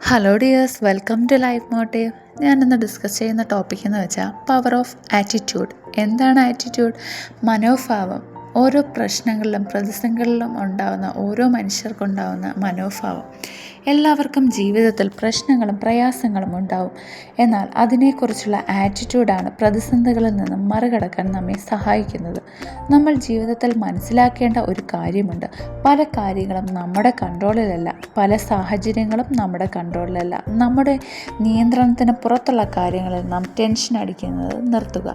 Hello dears, welcome to Life Motive. ഞാനിന്ന് discuss ചെയ്യുന്ന topic എന്ന് വെച്ചാൽ പവർ ഓഫ് ആറ്റിറ്റ്യൂഡ്. എന്താണ് ആറ്റിറ്റ്യൂഡ്? മനോഭാവം. ഓരോ പ്രശ്നങ്ങളിലും പ്രതിസന്ധികളിലും ഉണ്ടാകുന്ന ഓരോ മനുഷ്യർക്കുണ്ടാകുന്ന മനോഭാവം. എല്ലാവർക്കും ജീവിതത്തിൽ പ്രശ്നങ്ങളും പ്രയാസങ്ങളും ഉണ്ടാവും. എന്നാൽ അതിനെക്കുറിച്ചുള്ള ആറ്റിറ്റ്യൂഡാണ് പ്രതിസന്ധികളിൽ നിന്നും മറികടക്കാൻ നമ്മെ സഹായിക്കുന്നത്. നമ്മൾ ജീവിതത്തിൽ മനസ്സിലാക്കേണ്ട ഒരു കാര്യമുണ്ട്. പല കാര്യങ്ങളും നമ്മുടെ കൺട്രോളിലല്ല, പല സാഹചര്യങ്ങളും നമ്മുടെ കൺട്രോളിലല്ല. നമ്മുടെ നിയന്ത്രണത്തിന് പുറത്തുള്ള കാര്യങ്ങളിൽ നാം ടെൻഷൻ അടിക്കുന്നത് നിർത്തുക.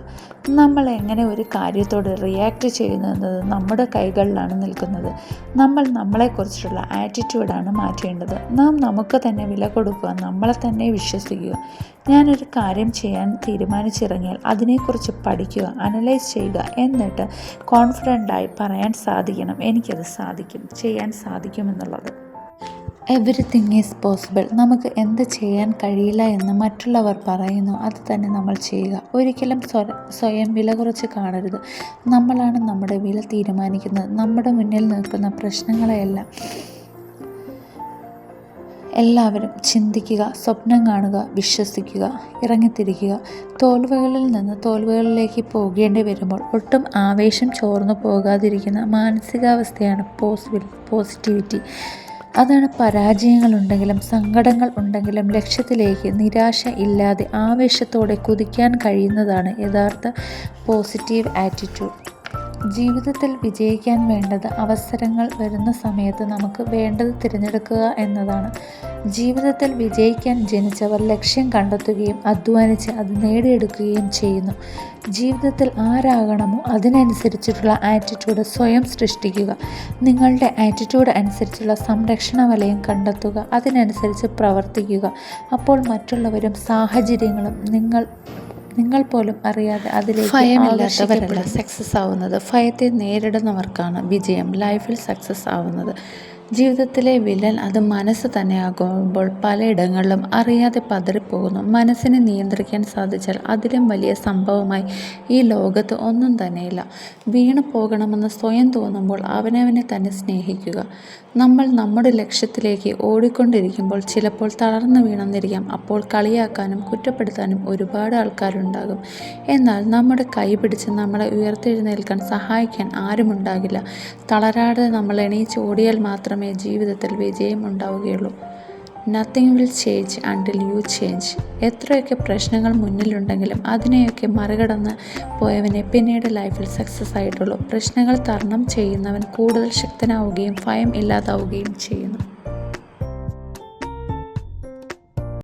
നമ്മൾ എങ്ങനെ ഒരു കാര്യത്തോട് റിയാക്ട് ചെയ്യുന്നത് നമ്മുടെ കൈകളിലാണ് നിൽക്കുന്നത്. നമ്മൾ നമ്മളെക്കുറിച്ചുള്ള ആറ്റിറ്റ്യൂഡാണ് മാറ്റേണ്ടത്. നാം നമുക്ക് തന്നെ വില കൊടുക്കുക, നമ്മളെ തന്നെ വിശ്വസിക്കുക. ഞാനൊരു കാര്യം ചെയ്യാൻ തീരുമാനിച്ചിറങ്ങിയാൽ അതിനെക്കുറിച്ച് പഠിക്കുക, അനലൈസ് ചെയ്യുക, എന്നിട്ട് കോൺഫിഡൻ്റായി പറയാൻ സാധിക്കണം, എനിക്കത് സാധിക്കും, ചെയ്യാൻ സാധിക്കുമെന്നുള്ളത്. Everything is possible. നമുക്ക് എന്ത് ചെയ്യാൻ കഴിയില്ല എന്ന് മറ്റുള്ളവർ പറയുന്നു, അത് തന്നെ നമ്മൾ ചെയ്യുക. ഒരിക്കലും സ്വയം വില കുറച്ച് കാണരുത്. നമ്മളാണ് നമ്മുടെ വില തീരുമാനിക്കുന്നത്. നമ്മുടെ മുന്നിൽ നിൽക്കുന്ന പ്രശ്നങ്ങളെയെല്ലാം എല്ലാവരും ചിന്തിക്കുക, സ്വപ്നം കാണുക, വിശ്വസിക്കുക, ഇറങ്ങിത്തിരിക്കുക. തോൽവികളിൽ നിന്ന് തോൽവികളിലേക്ക് പോകേണ്ടി വരുമ്പോൾ ഒട്ടും ആവേശം ചോർന്നു പോകാതിരിക്കുന്ന മാനസികാവസ്ഥയാണ് പോസിറ്റിവിറ്റി. അതാണ് പരാജയങ്ങളുണ്ടെങ്കിലും സങ്കടങ്ങൾ ഉണ്ടെങ്കിലും ലക്ഷ്യത്തിലേക്ക് നിരാശ ഇല്ലാതെ ആവേശത്തോടെ കുതിക്കാൻ കഴിയുന്നതാണ് യഥാർത്ഥ പോസിറ്റീവ് ആറ്റിറ്റ്യൂഡ്. ജീവിതത്തിൽ വിജയിക്കാൻ വേണ്ടത് അവസരങ്ങൾ വരുന്ന സമയത്ത് നമുക്ക് വേണ്ടത് തിരഞ്ഞെടുക്കുക എന്നതാണ്. ജീവിതത്തിൽ വിജയിക്കാൻ ജനിച്ചവർ ലക്ഷ്യം കണ്ടെത്തുകയും അധ്വാനിച്ച് അത് നേടിയെടുക്കുകയും ചെയ്യുന്നു. ജീവിതത്തിൽ ആരാകണമോ അതിനനുസരിച്ചിട്ടുള്ള ആറ്റിറ്റ്യൂഡ് സ്വയം സൃഷ്ടിക്കുക. നിങ്ങളുടെ ആറ്റിറ്റ്യൂഡ് അനുസരിച്ചുള്ള സംരക്ഷണ വലയം കണ്ടെത്തുക, അതിനനുസരിച്ച് പ്രവർത്തിക്കുക. അപ്പോൾ മറ്റുള്ളവരും സാഹചര്യങ്ങളും നിങ്ങൾ പോലും അറിയാതെ അതിലേക്ക് ഭയമില്ലാത്തവരല്ല സക്സസ് ആവുന്നത്. ഭയത്തെ നേരിടുന്നവർക്കാണ് വിജയം, ലൈഫിൽ സക്സസ് ആവുന്നത്. ജീവിതത്തിലെ വില്ലൻ അത് മനസ്സ് തന്നെ ആകുമ്പോൾ പലയിടങ്ങളിലും അറിയാതെ പതറിപ്പോകുന്നു. മനസ്സിനെ നിയന്ത്രിക്കാൻ സാധിച്ചാൽ അതിലും വലിയ സംഭവമായി ഈ ലോകത്ത് ഒന്നും തന്നെയില്ല. വീണു പോകണമെന്ന് സ്വയം തോന്നുമ്പോൾ അവനവനെ തന്നെ സ്നേഹിക്കുക. നമ്മൾ നമ്മുടെ ലക്ഷ്യത്തിലേക്ക് ഓടിക്കൊണ്ടിരിക്കുമ്പോൾ ചിലപ്പോൾ തളർന്നു വീണെന്നിരിക്കാം. അപ്പോൾ കളിയാക്കാനും കുറ്റപ്പെടുത്താനും ഒരുപാട് ആൾക്കാരുണ്ടാകും. എന്നാൽ നമ്മുടെ കൈ പിടിച്ച് നമ്മളെ ഉയർത്തെഴുന്നേൽക്കാൻ സഹായിക്കാൻ ആരുമുണ്ടാകില്ല. തളരാതെ നമ്മൾ എണീച്ച് ഓടിയാൽ മാത്രമേ ജീവിതത്തിൽ വിജയം ഉണ്ടാവുകയുള്ളൂ. Nothing will change until you change. എത്രയൊക്കെ പ്രശ്നങ്ങൾ മുന്നിലുണ്ടെങ്കിലും അതിനെയൊക്കെ മറികടന്ന് പോയവനെ പിന്നീട് ലൈഫിൽ സക്സസ് ആയിട്ടുള്ളൂ. പ്രശ്നങ്ങൾ തരണം ചെയ്യുന്നവൻ കൂടുതൽ ശക്തനാവുകയും ഭയം ഇല്ലാതാവുകയും ചെയ്യുന്നു.